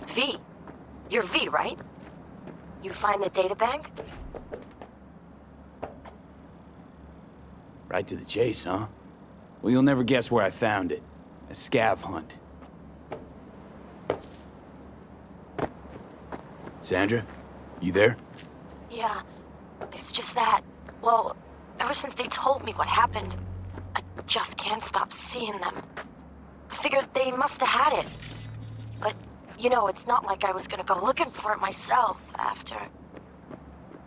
V. You're V, right? You find the databank? Right to the chase, huh? Well, you'll never guess where I found it. A scav hunt. Sandra? You there? Yeah, it's just that. Well, ever since they told me what happened, I just can't stop seeing them. I figured they must have had it. But, you know, it's not like I was gonna go looking for it myself after.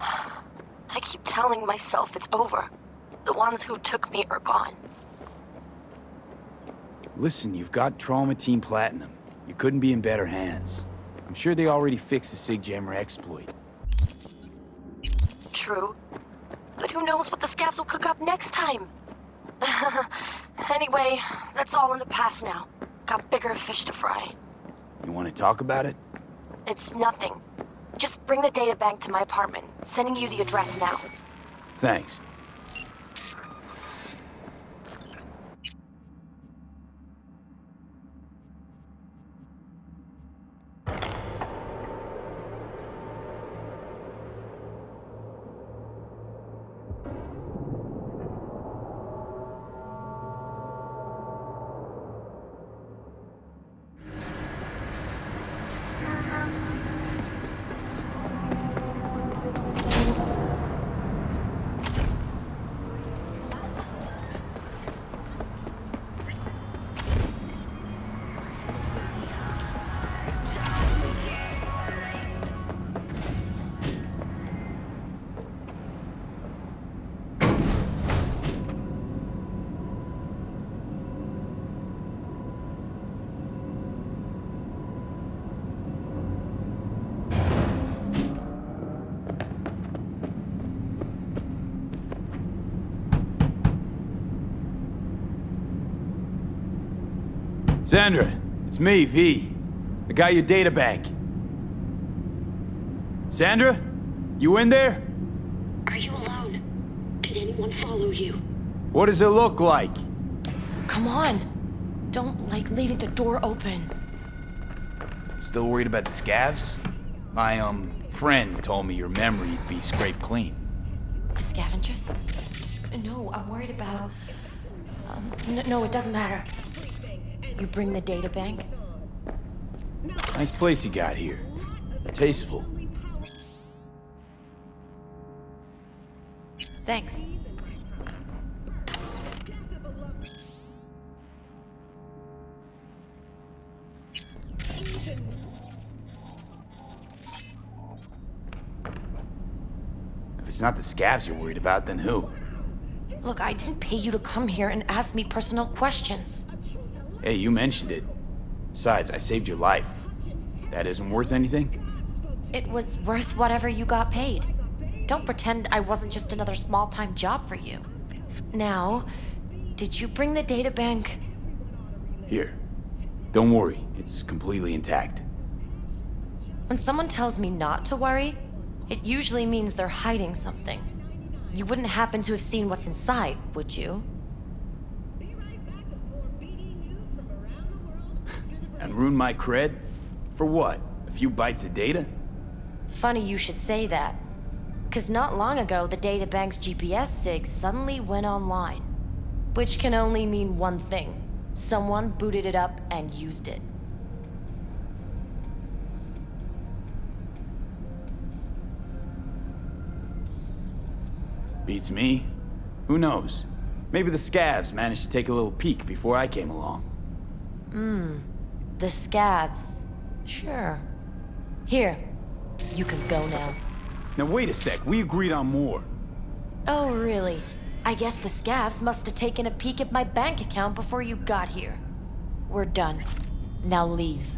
I keep telling myself it's over. The ones who took me are gone. Listen, you've got Trauma Team Platinum. You couldn't be in better hands. I'm sure they already fixed the Sigjammer exploit. True. But who knows what the scavs will cook up next time? Anyway, that's all in the past now. Got bigger fish to fry. You want to talk about it? It's nothing. Just bring the databank to my apartment. Sending you the address now. Thanks. Sandra, it's me, V. I got your databank. Sandra? You in there? Are you alone? Did anyone follow you? What does it look like? Come on. Don't like leaving the door open. Still worried about the scavs? My, friend told me your memory'd be scraped clean. The scavengers? No, I'm worried about... No, it doesn't matter. You bring the databank? Nice place you got here. Tasteful. Thanks. If it's not the scavs you're worried about, then who? Look, I didn't pay you to come here and ask me personal questions. Hey, you mentioned it. Besides, I saved your life. That isn't worth anything? It was worth whatever you got paid. Don't pretend I wasn't just another small-time job for you. Now, did you bring the databank? Here. Don't worry, it's completely intact. When someone tells me not to worry, it usually means they're hiding something. You wouldn't happen to have seen what's inside, would you? And ruin my cred? For what? A few bytes of data? Funny you should say that. 'Cause not long ago, the databank's GPS SIG suddenly went online. Which can only mean one thing. Someone booted it up and used it. Beats me. Who knows? Maybe the scavs managed to take a little peek before I came along. The scavs. Sure. Here. You can go now. Now wait a sec, we agreed on more. Oh, really? I guess the scavs must have taken a peek at my bank account before you got here. We're done. Now leave.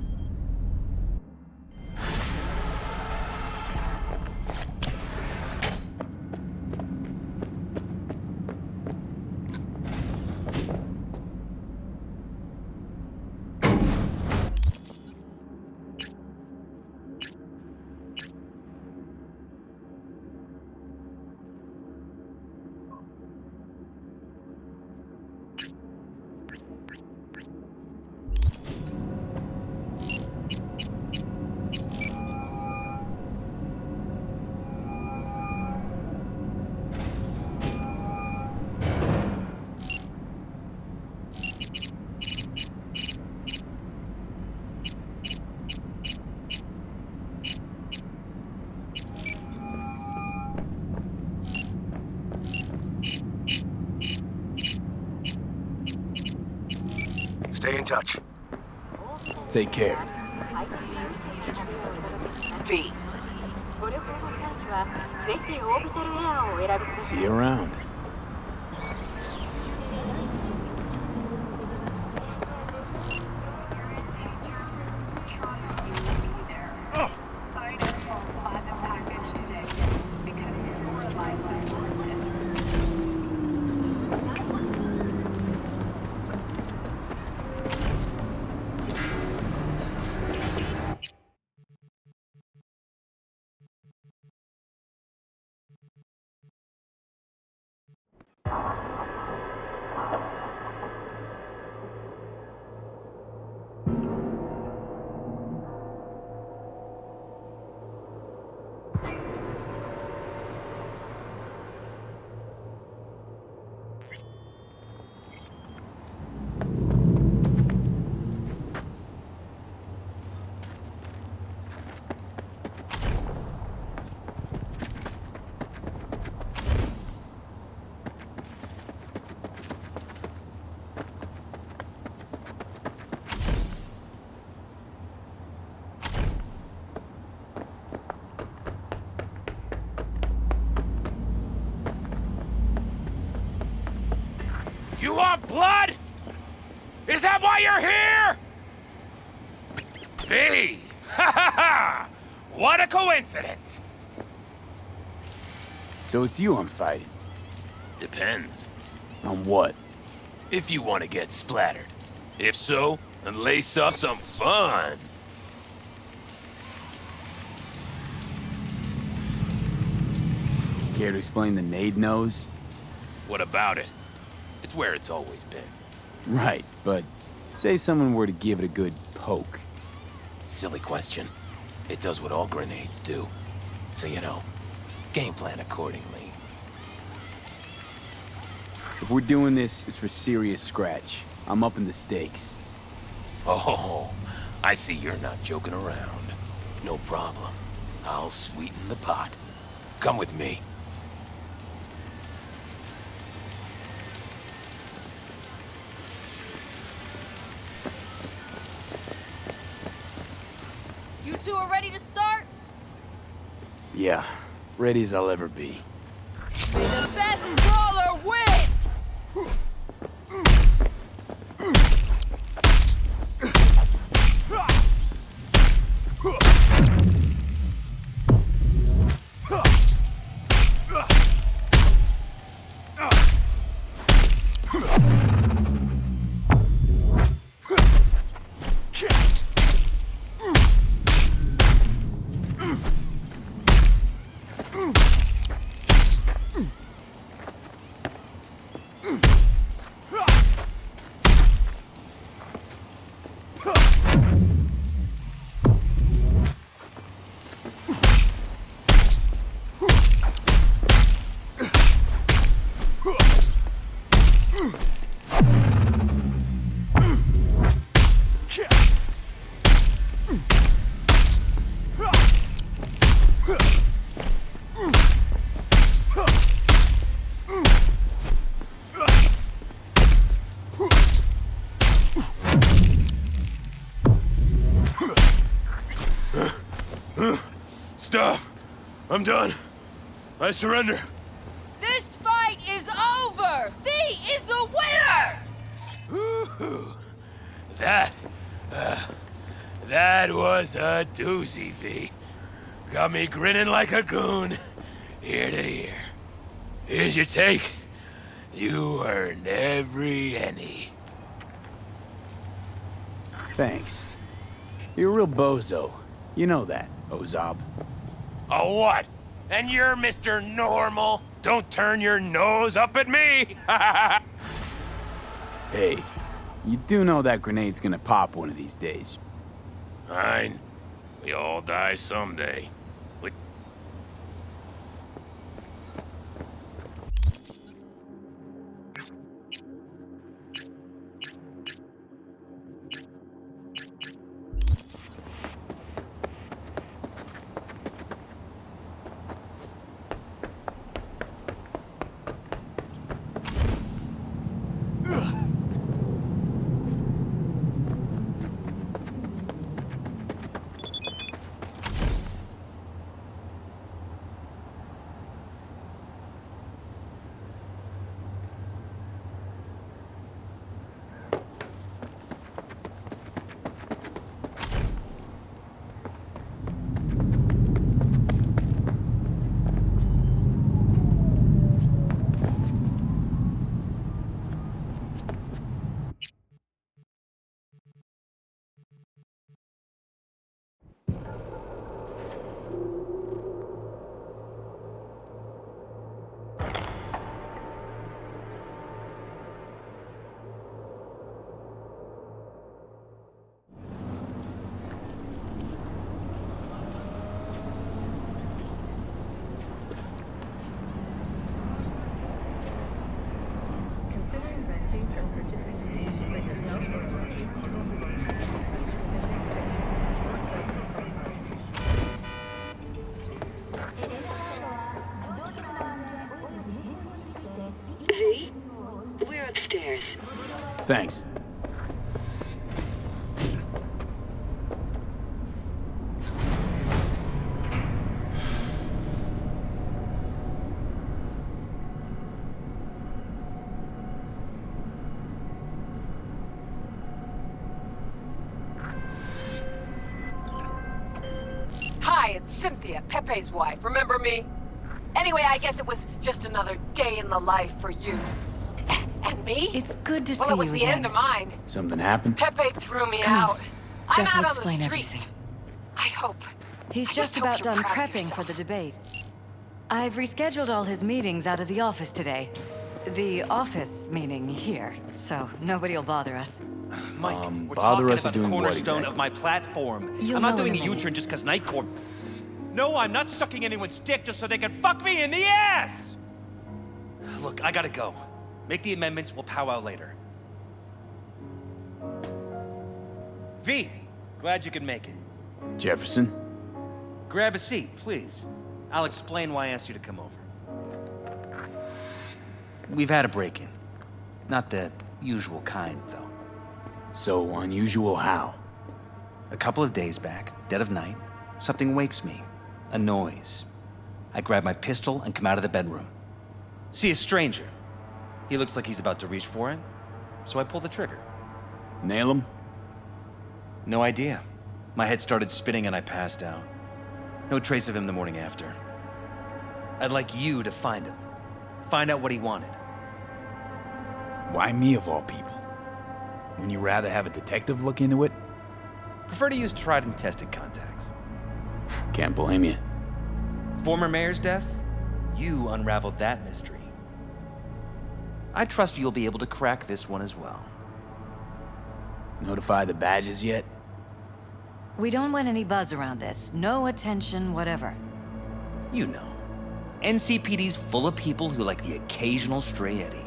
Stay in touch. Take care. V. See you around. You want blood? Is that why you're here? V! Ha ha ha! What a coincidence! So it's you I'm fighting. Depends. On what? If you want to get splattered. If so, then lace up some fun. Care to explain the nade nose? What about it? It's where it's always been. Right, but say someone were to give it a good poke. Silly question. It does what all grenades do. So, you know, game plan accordingly. If we're doing this, it's for serious scratch. I'm upping the stakes. Oh, I see you're not joking around. No problem. I'll sweeten the pot. Come with me. You two are ready to start? Yeah, ready as I'll ever be. May the best brawler win! Stop! I'm done. I surrender. This fight is over! V is the winner! Ooh, that was a doozy, V. Got me grinning like a goon, ear to ear. Here's your take. You earned every penny. Thanks. You're a real bozo. You know that, Ozab. A what? And you're Mr. Normal? Don't turn your nose up at me! Hey, you do know that grenade's gonna pop one of these days. Fine. We all die someday. We... Thanks. Hi, it's Cynthia, Pepe's wife. Remember me? Anyway, I guess it was just another day in the life for you. And me? It's good to see Well, it was you the again. end of mine. Something happened? Pepe threw me Come on. out. I'm Jeff will out on the explain street. everything. I hope. He's I just hope about you're done proud of prepping for yourself. the debate. I've rescheduled all his meetings out of the office today. The office meaning here, so nobody will bother us. Mike, we're bother talking us about the doing what cornerstone exactly? of my platform. You'll I'm know not doing in a a minute. U-turn just because Night Corp. No, I'm not sucking anyone's dick just so they can fuck me in the ass! Look, I gotta go. Make the amendments, we'll powwow later. V, glad you could make it. Jefferson? Grab a seat, please. I'll explain why I asked you to come over. We've had a break-in. Not the usual kind, though. So unusual how? A couple of days back, dead of night, something wakes me. A noise. I grab my pistol and come out of the bedroom. See a stranger. He looks like he's about to reach for it, so I pull the trigger. Nail him? No idea. My head started spinning and I passed out. No trace of him the morning after. I'd like you to find him. Find out what he wanted. Why me of all people? Wouldn't you rather have a detective look into it? Prefer to use tried and tested contacts. Can't blame you. Former mayor's death? You unraveled that mystery. I trust you'll be able to crack this one as well. Notify the badges yet? We don't want any buzz around this. No attention, whatever. You know, NCPD's full of people who like the occasional stray eddy.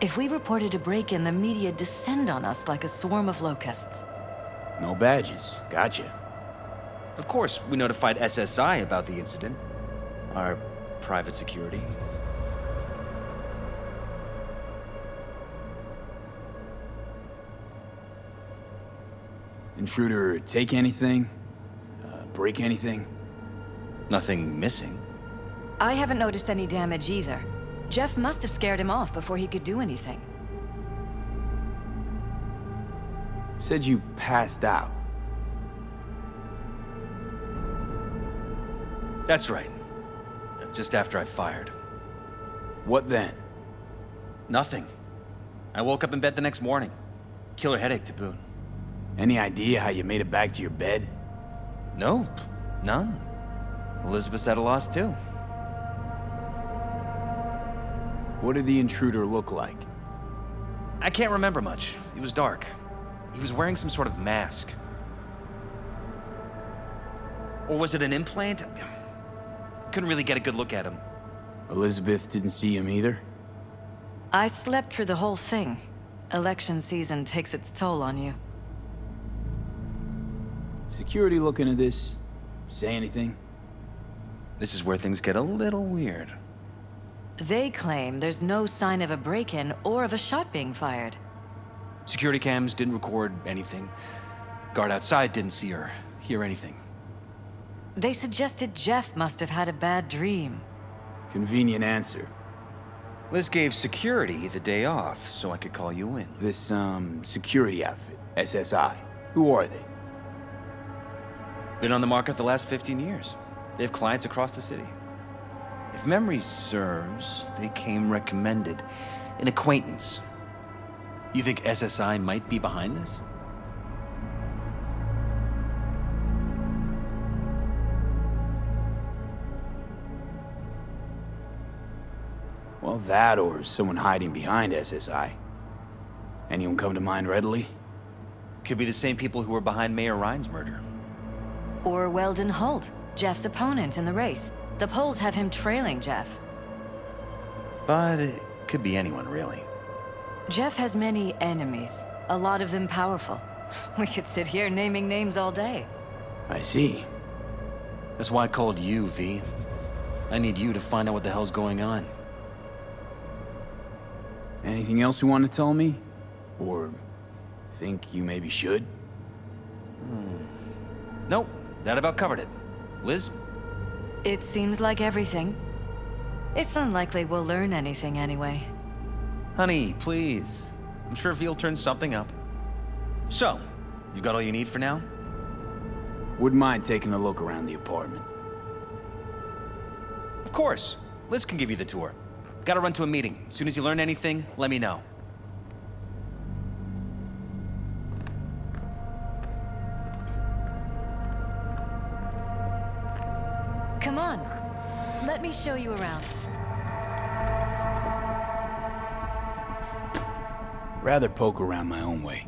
If we reported a break-in, the media descend on us like a swarm of locusts. No badges. Gotcha. Of course, we notified SSI about the incident. Our private security. Intruder take anything? Break anything? Nothing missing. I haven't noticed any damage either. Jeff must have scared him off before he could do anything. Said you passed out. That's right. Just after I fired. What then? Nothing. I woke up in bed the next morning. Killer headache to boot. Any idea how you made it back to your bed? Nope. None. Elizabeth's at a loss too. What did the intruder look like? I can't remember much. It was dark. He was wearing some sort of mask. Or was it an implant? Couldn't really get a good look at him. Elizabeth didn't see him either? I slept through the whole thing. Election season takes its toll on you. Security looking at this? Say anything? This is where things get a little weird. They claim there's no sign of a break-in or of a shot being fired. Security cams didn't record anything. Guard outside didn't see or hear anything. They suggested Jeff must have had a bad dream. Convenient answer. Liz gave security the day off so I could call you in. This, security outfit, SSI. Who are they? Been on the market the last 15 years. They have clients across the city. If memory serves, they came recommended. An acquaintance. You think SSI might be behind this? Well, that or someone hiding behind SSI. Anyone come to mind readily? Could be the same people who were behind Mayor Ryan's murder. Or Weldon Holt, Jeff's opponent in the race. The polls have him trailing Jeff. But it could be anyone, really. Jeff has many enemies, a lot of them powerful. We could sit here naming names all day. I see. That's why I called you, V. I need you to find out what the hell's going on. Anything else you want to tell me? Or think you maybe should? Nope, that about covered it. Liz? It seems like everything. It's unlikely we'll learn anything anyway. Honey, please. I'm sure Ve'll turn something up. So, you got all you need for now? Wouldn't mind taking a look around the apartment. Of course. Liz can give you the tour. Gotta run to a meeting. As soon as you learn anything, let me know. Come on. Let me show you around. Rather poke around my own way.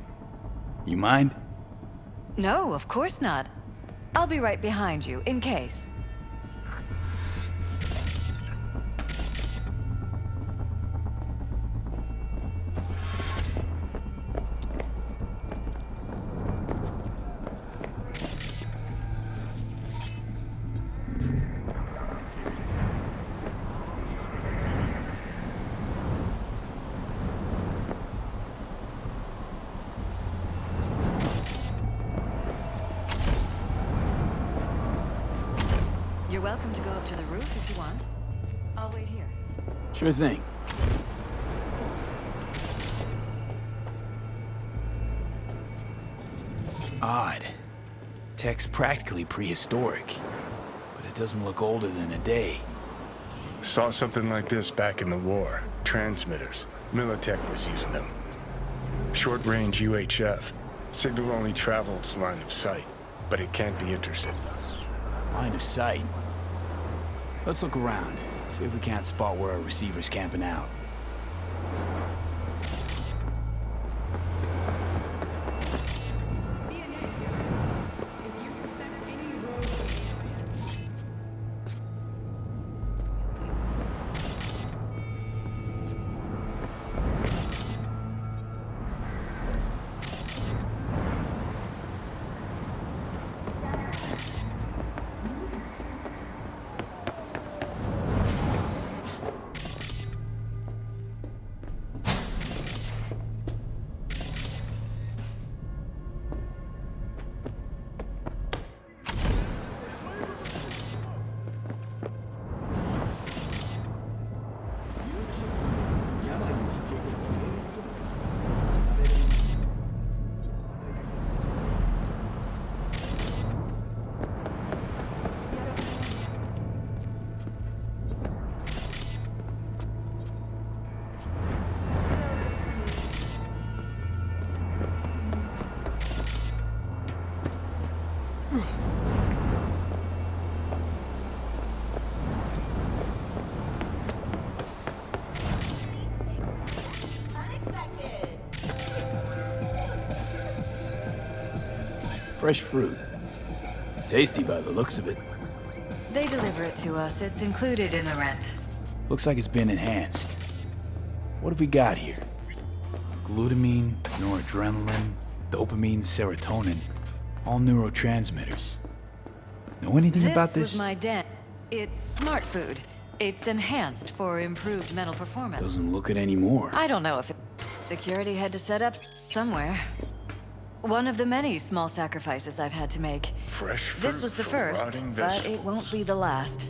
You mind? No, of course not. I'll be right behind you, in case. You're welcome to go up to the roof if you want. I'll wait here. Sure thing. Odd. Tech's practically prehistoric, but it doesn't look older than a day. Saw something like this back in the war. Transmitters. Militech was using them. Short-range UHF. Signal only travels line of sight, but it can't be intercepted. Line of sight. Let's look around, see if we can't spot where our receiver's camping out. Fresh fruit. Tasty by the looks of it. They deliver it to us. It's included in the rent. Looks like it's been enhanced. What have we got here? Glutamine, noradrenaline, dopamine, serotonin. All neurotransmitters. Know anything about this? This was my den. It's smart food. It's enhanced for improved mental performance. Doesn't look it anymore. I don't know if it... Security had to set up somewhere. One of the many small sacrifices I've had to make. Fresh fruit This was the for first, rotting but it vegetables. won't be the last.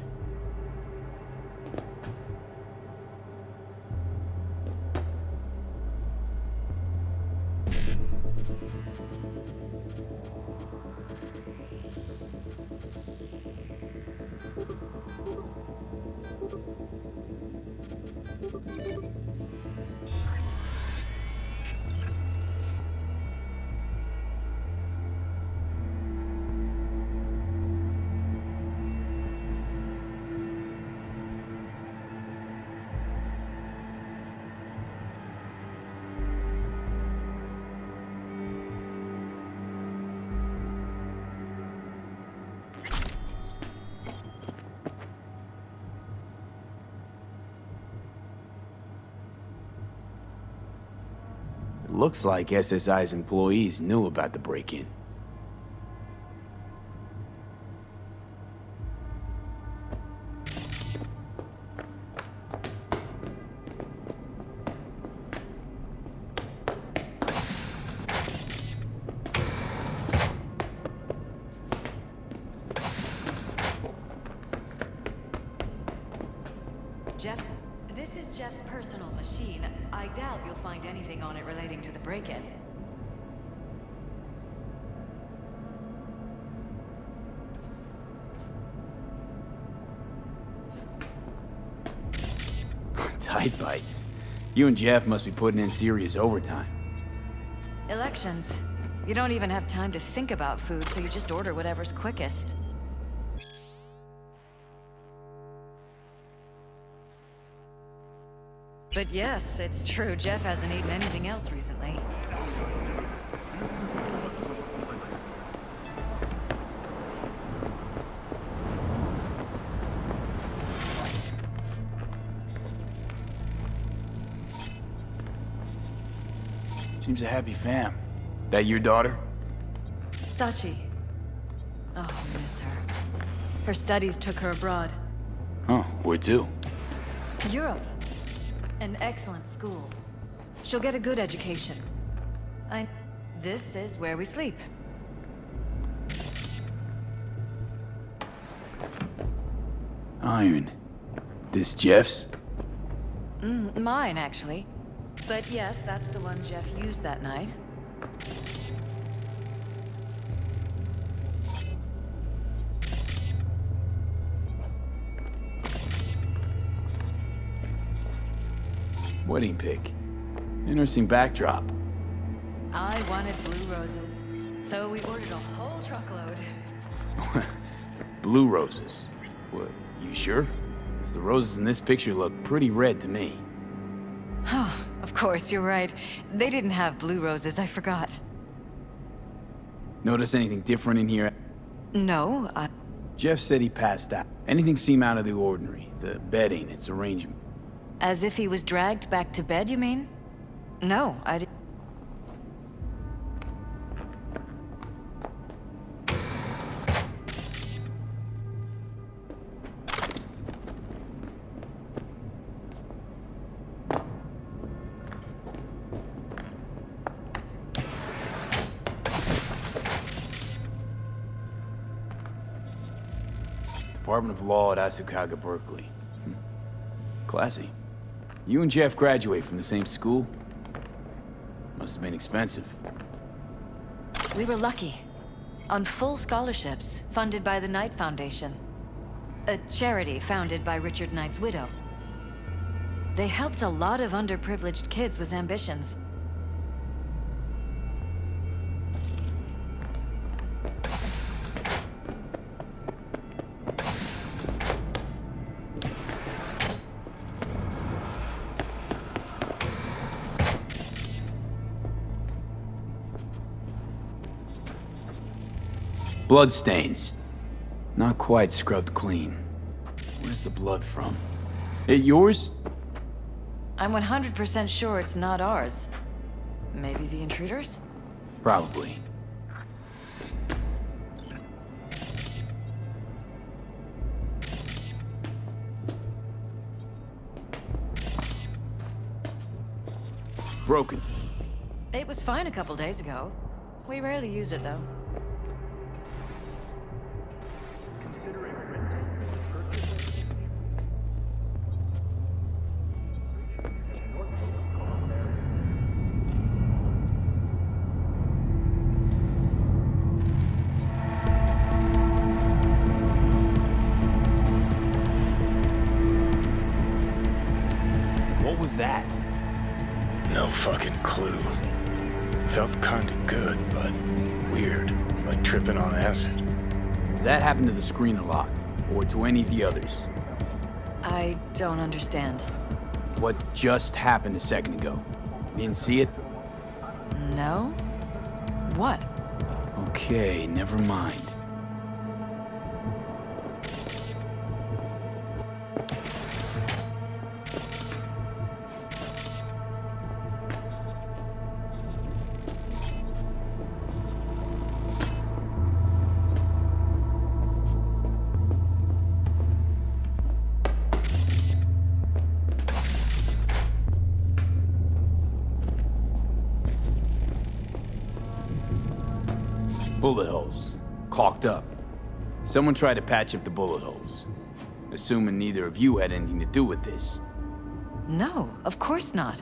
Looks like SSI's employees knew about the break-in. doubt you'll find anything on it relating to the break-in. Tight bites. You and Jeff must be putting in serious overtime. Elections. You don't even have time to think about food, so you just order whatever's quickest. But yes, it's true, Jeff hasn't eaten anything else recently. Seems a happy fam. That your daughter? Sachi. Oh, miss her. Her studies took her abroad. Huh, where to? Europe. An excellent school. She'll get a good education. This is where we sleep. Iron. This Jeff's? Mine, actually. But yes, that's the one Jeff used that night. Wedding pic. Interesting backdrop. I wanted blue roses, so we ordered a whole truckload. Blue roses. What, you sure? 'Cause the roses in this picture look pretty red to me. Oh, of course, you're right. They didn't have blue roses, I forgot. Notice anything different in here? No, Jeff said he passed out. Anything seem out of the ordinary? The bedding, its arrangement. as if he was dragged back to bed, you mean? No, I didn't. Department of Law at Pacifica, Berkeley. Classy. You and Jeff graduate from the same school? Must have been expensive. We were lucky. On full scholarships, funded by the Knight Foundation. A charity founded by Richard Knight's widow. They helped a lot of underprivileged kids with ambitions. Bloodstains. Not quite scrubbed clean. Where's the blood from? It yours? I'm 100% sure it's not ours. Maybe the intruders? Probably. Broken. It was fine a couple days ago. We rarely use it, though. What was that? No fucking clue. Felt kinda good, but weird. Like tripping on acid. Does that happen to the screen a lot? Or to any of the others? I don't understand. What just happened a second ago? Didn't see it? No? What? Okay, never mind. Bullet holes. Caulked up. Someone tried to patch up the bullet holes. Assuming neither of you had anything to do with this. No, of course not.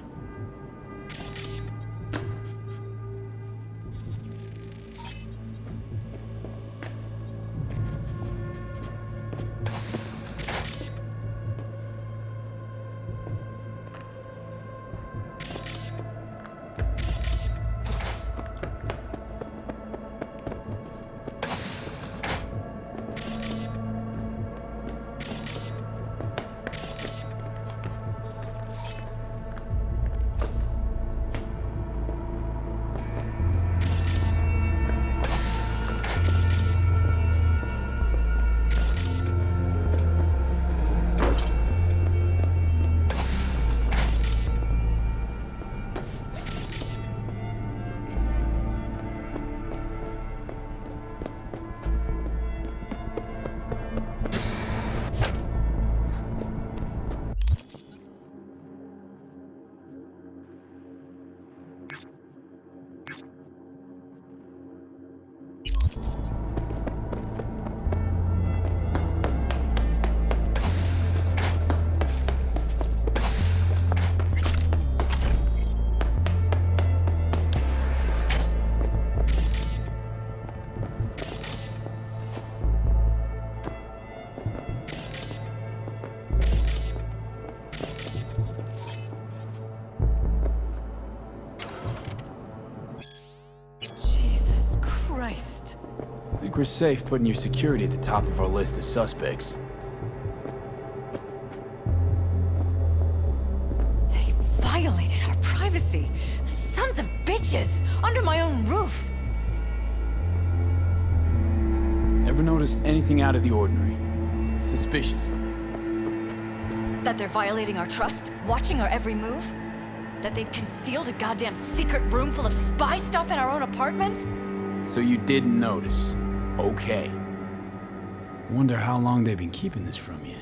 think we're safe putting your security at the top of our list of suspects. They violated our privacy. The sons of bitches! Under my own roof! Ever noticed anything out of the ordinary? Suspicious? That they're violating our trust? Watching our every move? That they'd concealed a goddamn secret room full of spy stuff in our own apartment? So you didn't notice. Okay. Wonder how long they've been keeping this from you.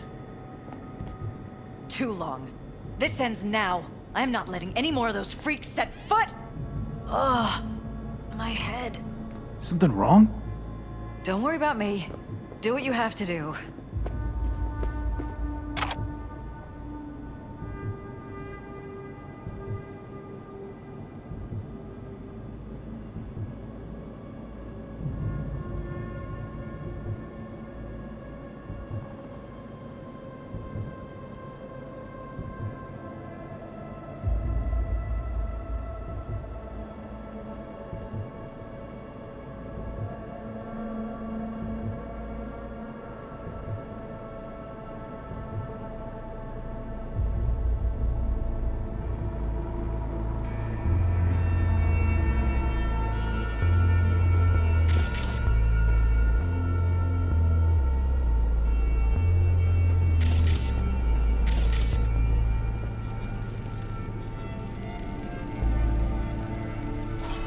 Too long. This ends now. I am not letting any more of those freaks set foot! Ugh. My head. Something wrong? Don't worry about me. Do what you have to do.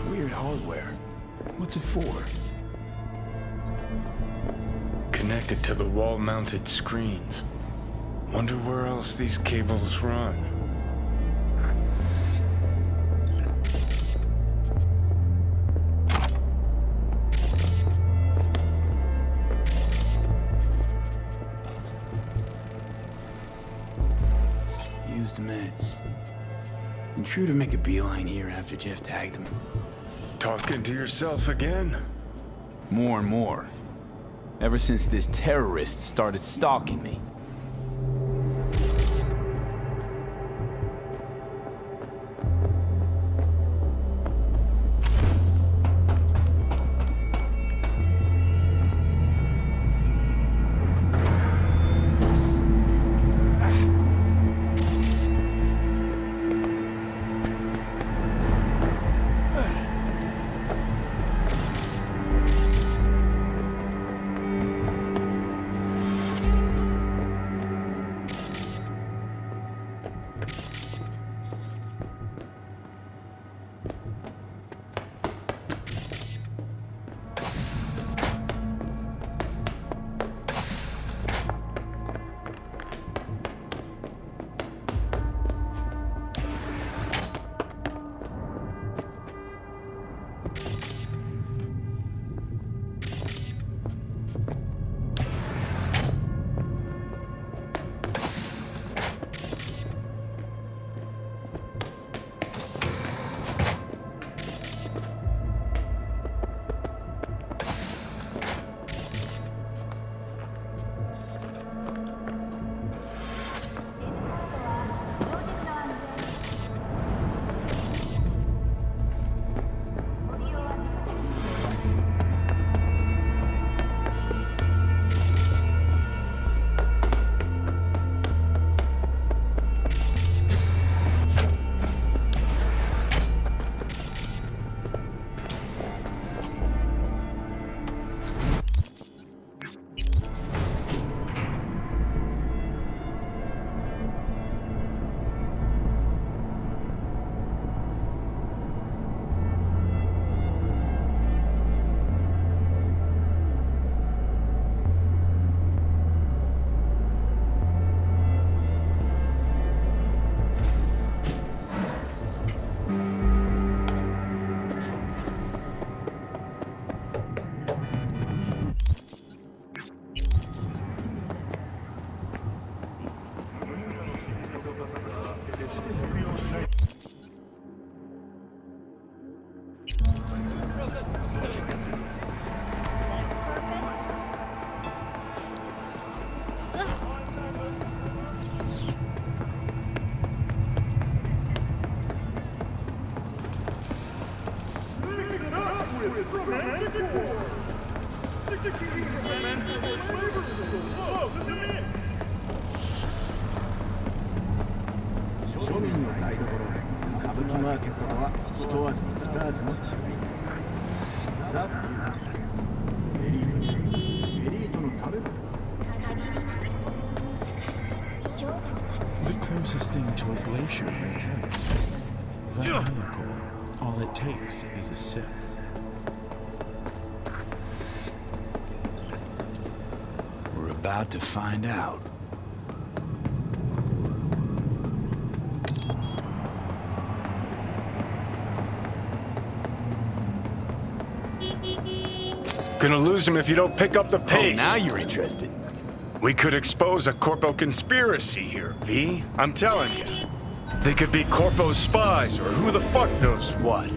Weird hardware. What's it for? Connected to the wall-mounted screens. Wonder where else these cables run. Used meds. Intruder make a beeline here after Jeff tagged him. Talking to yourself again? More and more. Ever since this terrorist started stalking me. 庶民の台所、歌舞伎マーケットとは一味二味の違いです。ザ・エリートの食べ物。The closest thing to a glacier makes sense. Vanilla cool. All it takes is a sip. We're about to find out. Gonna lose him if you don't pick up the pace. Oh, now you're interested. We could expose a Corpo conspiracy here, V. I'm telling you. They could be Corpo's spies, or who the fuck knows what.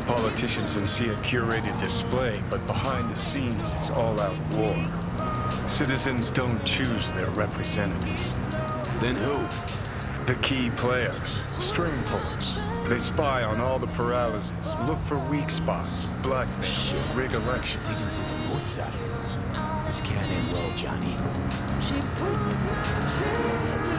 Politicians and see a curated display, but behind the scenes it's all-out war. Citizens don't choose their representatives. Then who? The key players, string pullers. They spy on all the paralysis, look for weak spots, blackmail, rig elections. Taking us into North Side. This can't end well, Johnny. She pulls my trigger,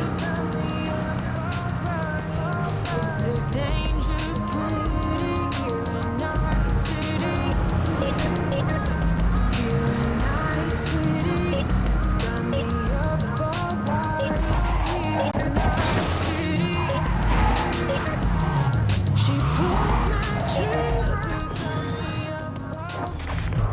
it's a danger putting you in our city. Here in our city, got me up all night. Here in our city, she pulls my trigger, got me up all night.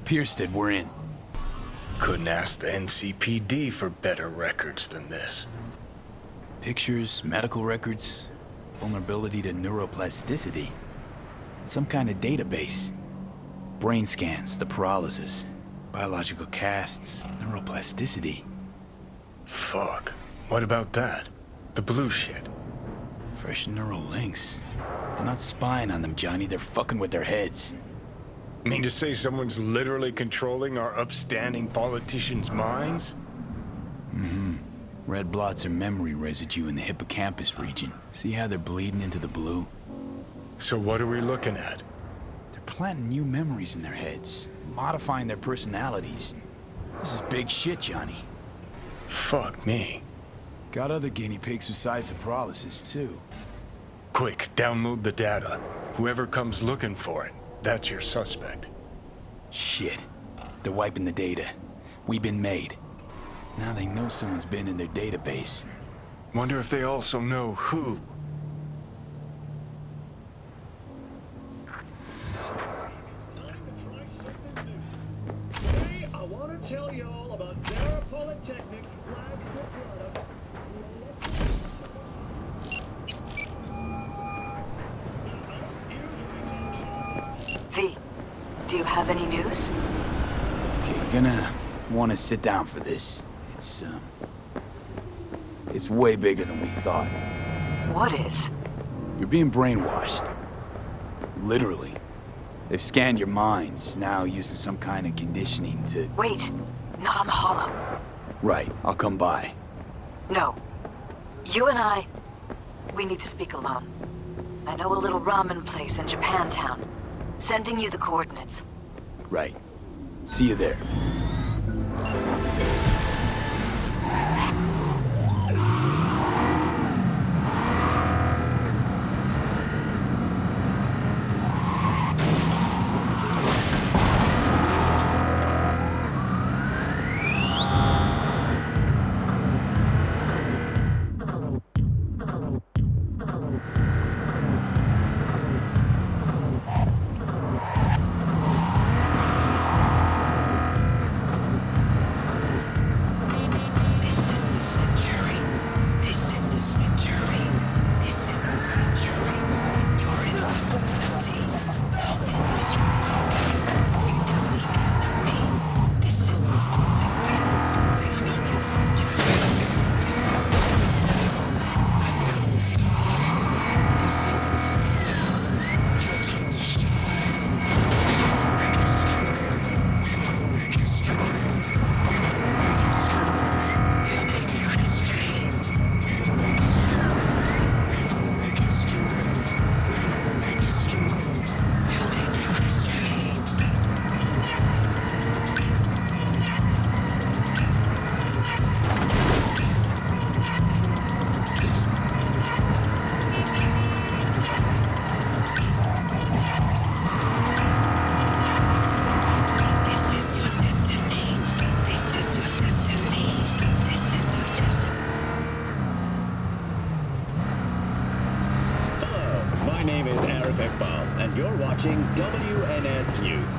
Piersted, we're in. Couldn't ask the NCPD for better records than this. Pictures, medical records, vulnerability to neuroplasticity. Some kind of database. Brain scans, the paralysis, biological casts, neuroplasticity. Fuck. What about that? The blue shit. Fresh neural links. They're not spying on them, Johnny. They're fucking with their heads. Mean to say someone's literally controlling our upstanding politicians' minds? Mm-hmm. Red blots are memory residue in the hippocampus region. See how they're bleeding into the blue? So what are we looking at? They're planting new memories in their heads, modifying their personalities. This is big shit, Johnny. Fuck me. Got other guinea pigs besides the paralysis, too. Quick, download the data. Whoever comes looking for it, that's your suspect. Shit. They're wiping the data. We've been made. Now they know someone's been in their database. Wonder if they also know who. Today, I want to tell you all about their Polytechnic's flagship product. V, do you have any news? Okay, you're gonna want to sit down for this. It's way bigger than we thought. What is? You're being brainwashed. Literally. They've scanned your minds, now using some kind of conditioning to... Wait, not on the holo. Right, I'll come by. No. You and we need to speak alone. I know a little ramen place in Japantown. Sending you the coordinates. Right. See you there. You're watching WNS News.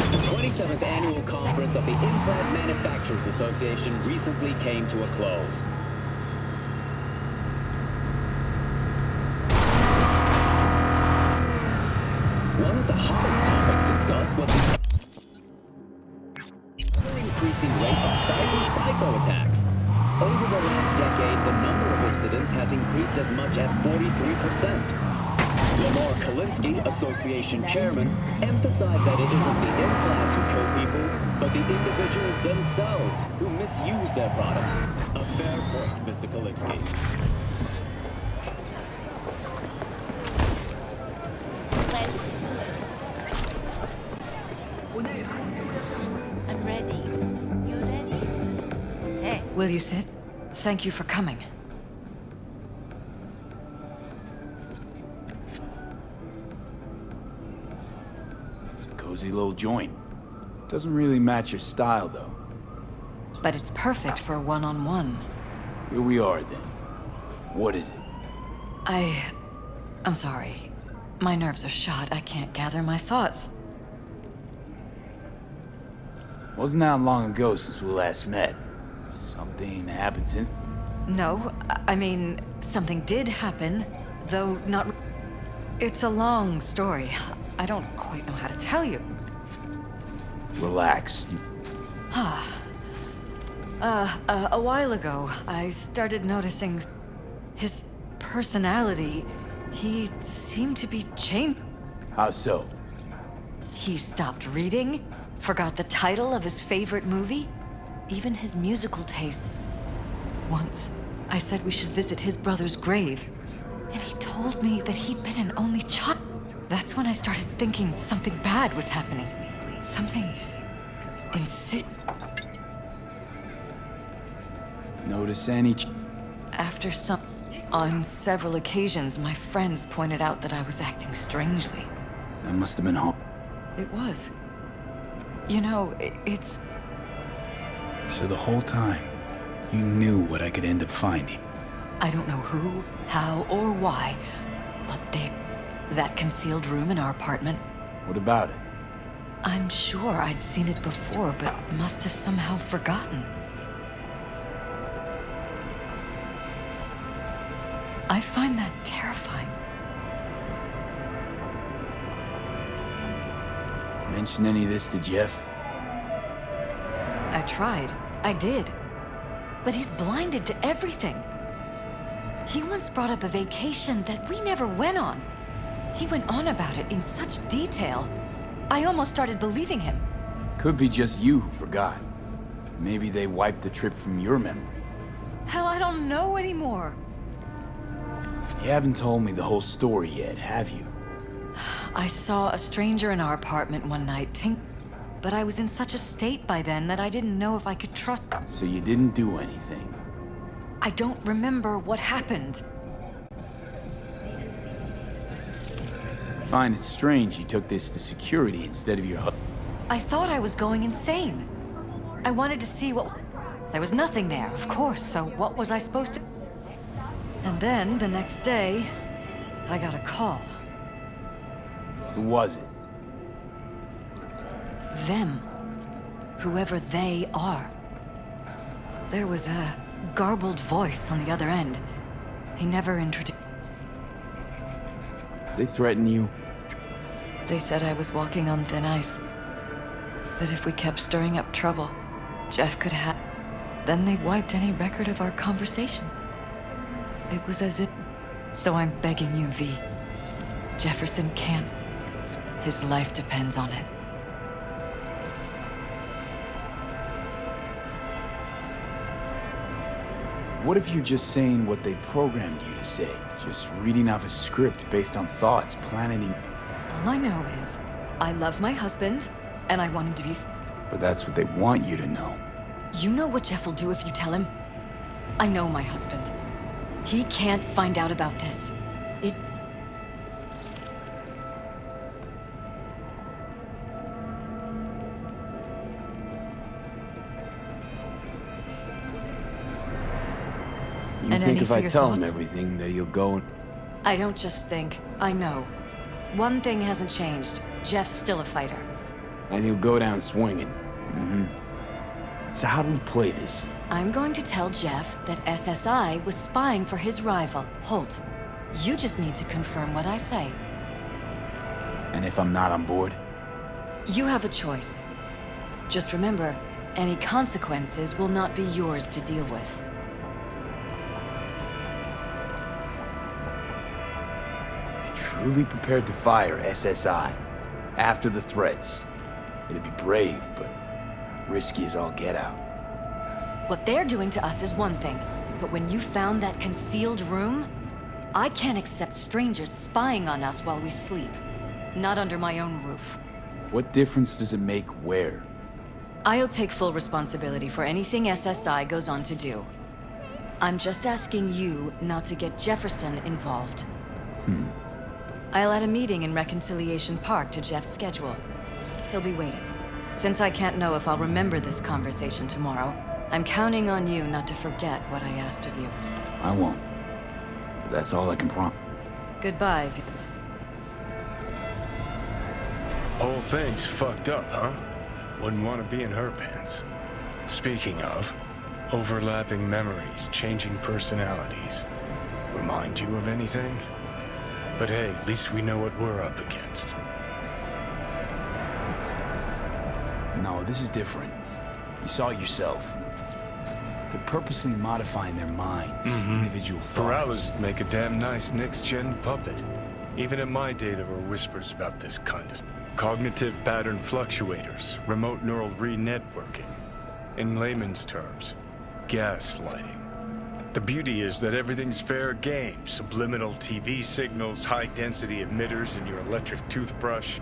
The 27th Annual Conference of the Implant Manufacturers Association recently came to a close. One of the hottest topics discussed was the increasing rate of cyber-psycho attacks. Over the last decade, the number of incidents has increased as much as 43%. Lamar Kalinsky, association chairman, emphasized that it isn't the implants who kill people, but the individuals themselves who misuse their products. A fair point, Mr. Kalinsky. I'm ready. You ready? Hey. Will you sit? Thank you for coming. Cozy little joint. Doesn't really match your style, though. But it's perfect for a one-on-one. Here we are, then. What is it? I'm sorry. My nerves are shot. I can't gather my thoughts. Wasn't that long ago since we last met. Something happened since... No, I mean, something did happen, though not... It's a long story. I don't quite know how to tell you. Relax. A while ago, I started noticing his personality. He seemed to be changed. How so? He stopped reading, forgot the title of his favorite movie, even his musical taste. Once, I said we should visit his brother's grave, and he told me that he'd been an only child. That's when I started thinking something bad was happening. Something insidious. Notice any... After some... On several occasions, my friends pointed out that I was acting strangely. That must have been hard. It was. You know, it's... So the whole time, you knew what I could end up finding. I don't know who, how, or why, but there... That concealed room in our apartment. What about it? I'm sure I'd seen it before, but must have somehow forgotten. I find that terrifying. Mention any of this to Jeff? I tried. I did. But he's blinded to everything. He once brought up a vacation that we never went on. He went on about it in such detail. I almost started believing him. Could be just you who forgot. Maybe they wiped the trip from your memory. Hell, I don't know anymore. You haven't told me the whole story yet, have you? I saw a stranger in our apartment one night, but I was in such a state by then that I didn't know if I could trust. So you didn't do anything? I don't remember what happened. I find it strange you took this to security instead of your I thought I was going insane. I wanted to see what... There was nothing there, of course, so what was I supposed to... And then, the next day, I got a call. Who was it? Them. Whoever they are. There was a garbled voice on the other end. He never introduced... They threatened you? They said I was walking on thin ice. That if we kept stirring up trouble, Jeff could have... Then they wiped any record of our conversation. It was as if... So I'm begging you, V. Jefferson can't... His life depends on it. What if you're just saying what they programmed you to say? Just reading off a script based on thoughts planted in... All I know is, I love my husband, and I want him to be... But that's what they want you to know. You know what Jeff will do if you tell him? I know my husband. He can't find out about this. It... You And think any if I for tell your him thoughts? everything that he'll go and... I don't just think, I know. One thing hasn't changed. Jeff's still a fighter. And he'll go down swinging. Mm-hmm. So how do we play this? I'm going to tell Jeff that SSI was spying for his rival, Holt. You just need to confirm what I say. And if I'm not on board? You have a choice. Just remember, any consequences will not be yours to deal with. Truly prepared to fire SSI after the threats. It'd be brave, but risky as all get out. What they're doing to us is one thing, but when you found that concealed room, I can't accept strangers spying on us while we sleep. Not under my own roof. What difference does it make where? I'll take full responsibility for anything SSI goes on to do. I'm just asking you not to get Jefferson involved. I'll add a meeting in Reconciliation Park to Jeff's schedule. He'll be waiting. Since I can't know if I'll remember this conversation tomorrow, I'm counting on you not to forget what I asked of you. I won't. But that's all I can promise. Goodbye, V. Whole thing's fucked up, huh? Wouldn't want to be in her pants. Speaking of, overlapping memories, changing personalities. Remind you of anything? But hey, at least we know what we're up against. No, this is different. You saw it yourself. They're purposely modifying their minds, individual thoughts. Peralez make a damn nice next-gen puppet. Even in my day, there were whispers about this kind of cognitive pattern fluctuators, remote neural re-networking. In layman's terms, gaslighting. The beauty is that everything's fair game. Subliminal TV signals, high-density emitters in your electric toothbrush.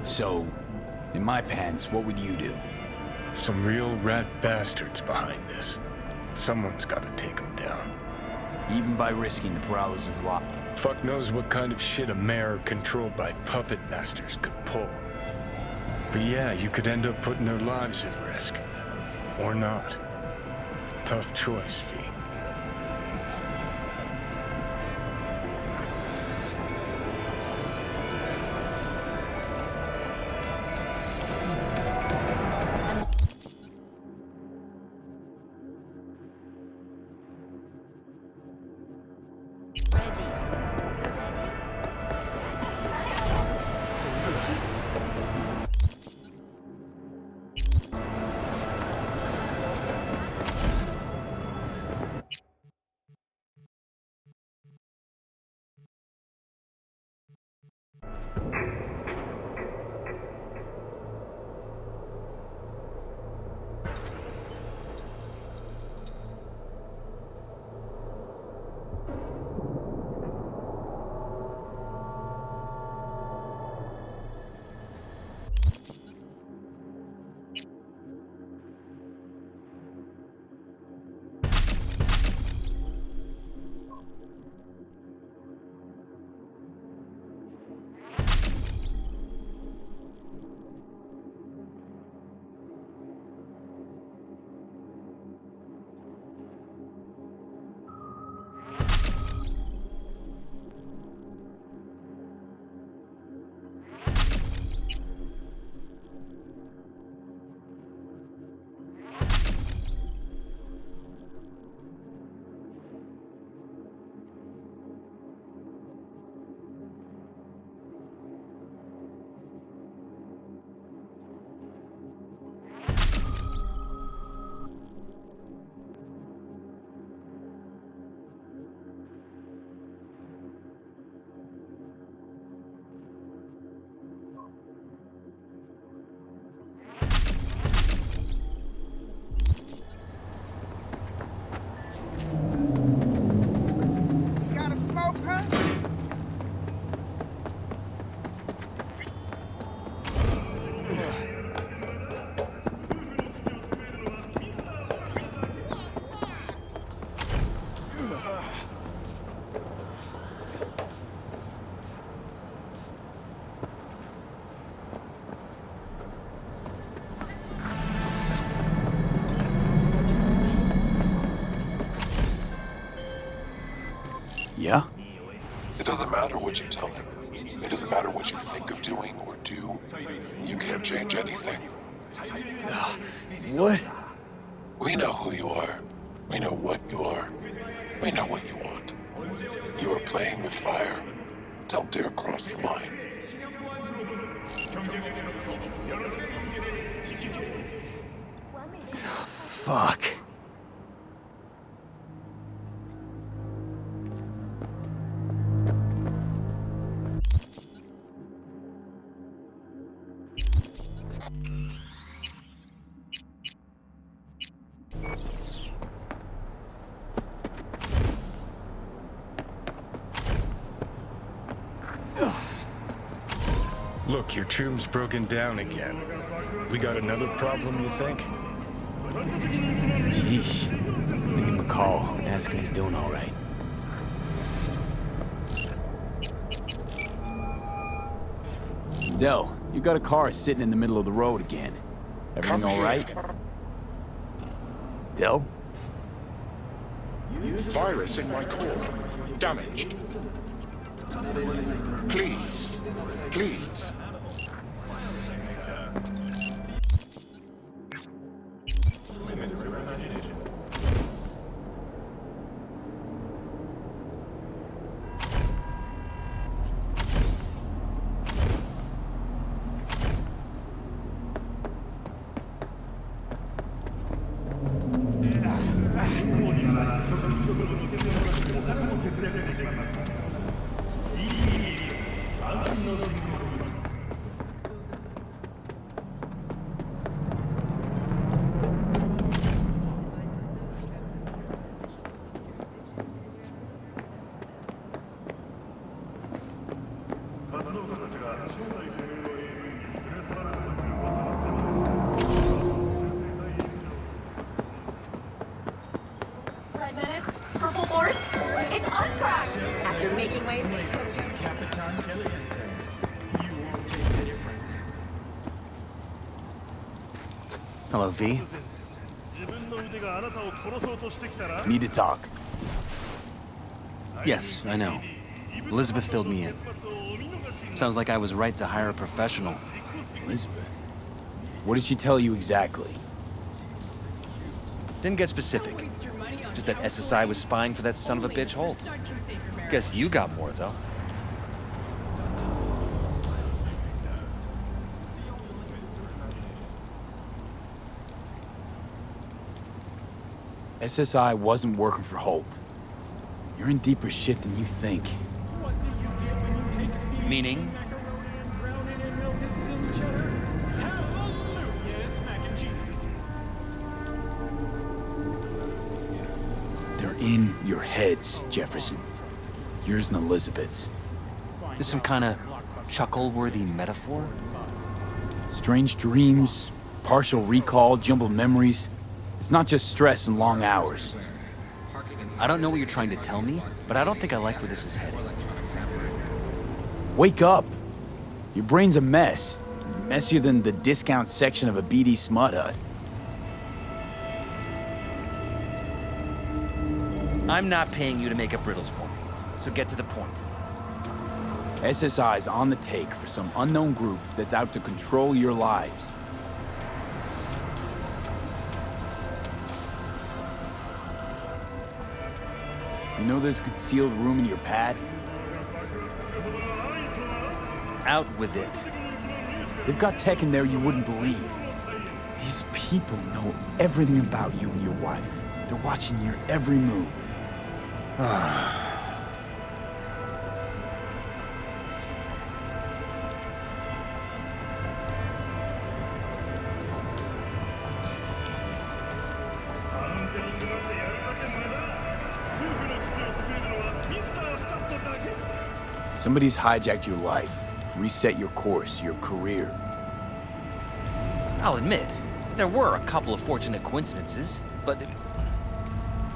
So, in my pants, what would you do? Some real rat bastards behind this. Someone's got to take them down. even by risking the paralysis lock. Fuck knows what kind of shit a mayor controlled by puppet masters could pull. But yeah, you could end up putting their lives at risk. Or not. Tough choice, V. Yeah? It doesn't matter what you tell him. It doesn't matter what you think of doing or do. You can't change anything. What? We know who you are. We know what you are. We know what you want. You are playing with fire. Don't dare cross the line. Fuck. Look, your tube's broken down again. We got another problem, you think? Sheesh. Give him a call. Ask if he's doing all right. Del, you got a car sitting in the middle of the road again. Everything all right? Del? Virus in my core. Damaged. Please. Please. Red Menace? Purple Force? It's us, Cracks! After making waves in Tokyo. Hello, V. Need to talk. Yes, I know. Elizabeth filled me in. Sounds like I was right to hire a professional. Elizabeth? What did she tell you exactly? Didn't get specific. Just that SSI was spying for that son of a bitch Holt. Guess you got more, though. SSI wasn't working for Holt. You're in deeper shit than you think. Meaning? They're in your heads, Jefferson. Yours and Elizabeth's. This some kind of chuckle-worthy metaphor? Strange dreams, partial recall, jumbled memories. It's not just stress and long hours. I don't know what you're trying to tell me, but I don't think I like where this is heading. Wake up! Your brain's a mess. Messier than the discount section of a BD smut hut. I'm not paying you to make up riddles for me, so get to the point. SSI's on the take for some unknown group that's out to control your lives. You know there's a concealed room in your pad? Out with it. They've got tech in there you wouldn't believe. These people know everything about you and your wife. They're watching your every move. Somebody's hijacked your life, reset your course, your career. I'll admit, there were a couple of fortunate coincidences, but...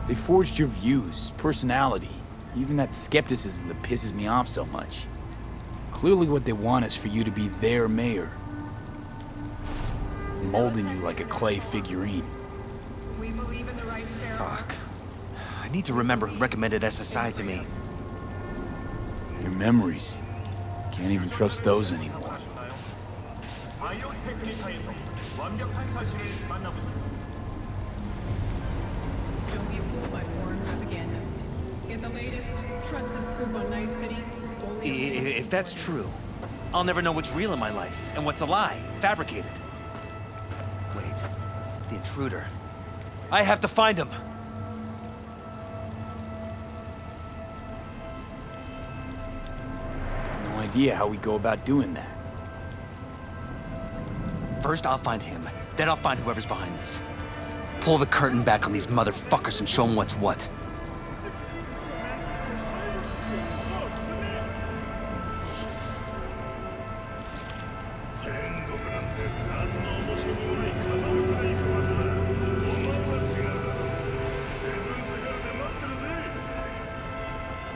They forged your views, personality, even that skepticism that pisses me off so much. Clearly what they want is for you to be their mayor. Molding you like a clay figurine. Fuck. I need to remember who recommended SSI to me. Your memories. Can't even trust those anymore. Don't be fooled by foreign propaganda. Get the latest, trusted scoop on Night City. If that's true, I'll never know what's real in my life and what's a lie, fabricated. Wait, the intruder. I have to find him. No idea how we go about doing that. First, I'll find him. Then I'll find whoever's behind this. Pull the curtain back on these motherfuckers and show them what's what.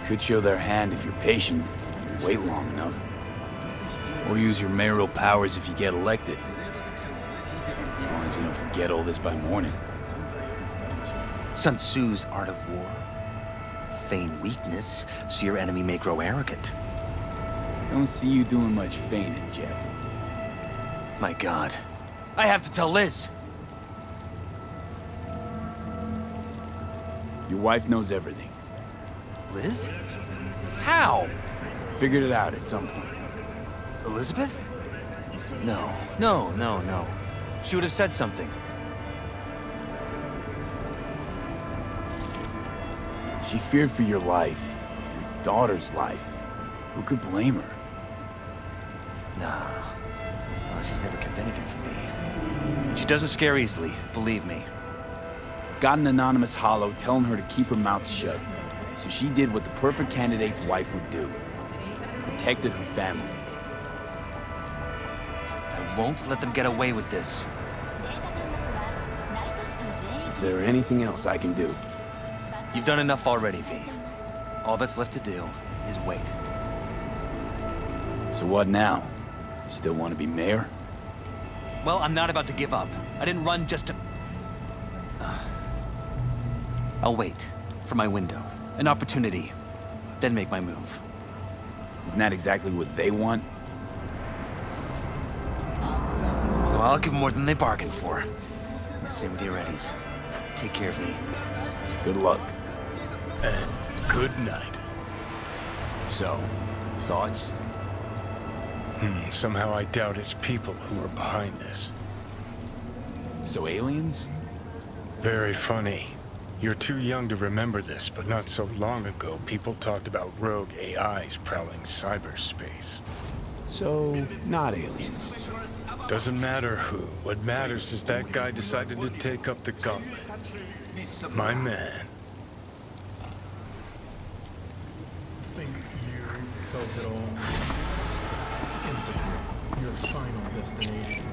Could show their hand if you're patient, wait long enough. Or use your mayoral powers if you get elected. As long as you don't forget all this by morning. Sun Tzu's art of war. Feign weakness, so your enemy may grow arrogant. Don't see you doing much feigning, Jeff. My God. I have to tell Liz. Your wife knows everything. Liz? How? Figured it out at some point. Elizabeth? No. She would have said something. She feared for your life, your daughter's life. Who could blame her? Nah. Well, she's never kept anything from me. She doesn't scare easily, believe me. Got an anonymous holo telling her to keep her mouth shut. So she did what the perfect candidate's wife would do. Protected her family. I won't let them get away with this. Is there anything else I can do? You've done enough already, V. All that's left to do is wait. So what now? You still want to be mayor? Well, I'm not about to give up. I didn't run just to... I'll wait for my window, an opportunity, then make my move. Isn't that exactly what they want? Well, I'll give them more than they bargained for. Same with your Eddies. Take care, V. Good luck. And good night. So, thoughts? Somehow I doubt it's people who are behind this. So aliens? Very funny. You're too young to remember this, but not so long ago, people talked about rogue AIs prowling cyberspace. So, not aliens. Doesn't matter who. What matters is that guy decided to take up the gauntlet. My man. Think you felt it all? Infantry, your final destination.